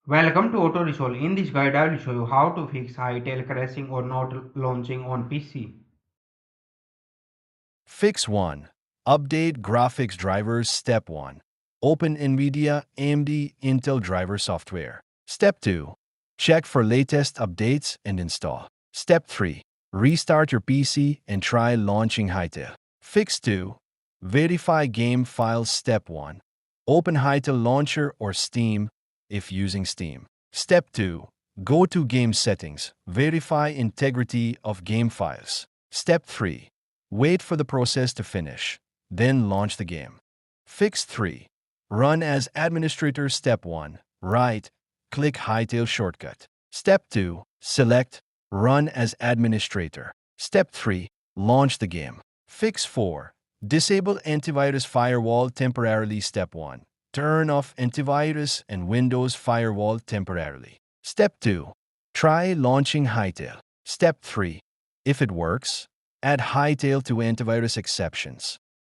Welcome to Auto Resolve. In this guide, I will show you how to fix Hytale crashing or not launching on PC. Fix 1. Update graphics drivers. Step 1. Open NVIDIA, AMD, Intel driver software. Step 2. Check for latest updates and install. Step 3. Restart your PC and try launching Hytale. Fix 2. Verify game files. Step 1. Open Hytale Launcher or Steam if using Steam. Step 2. Go to Game Settings. Verify integrity of game files. Step 3. Wait for the process to finish, then launch the game. Fix 3. Run as administrator. Step 1. Right-click Hytale shortcut. Step 2. Select Run as administrator. Step 3. Launch the game. Fix 4. Disable antivirus firewall temporarily. Step 1. Turn off antivirus and Windows firewall temporarily. Step 2. Try launching Hytale. Step 3. If it works, add Hytale to antivirus exceptions.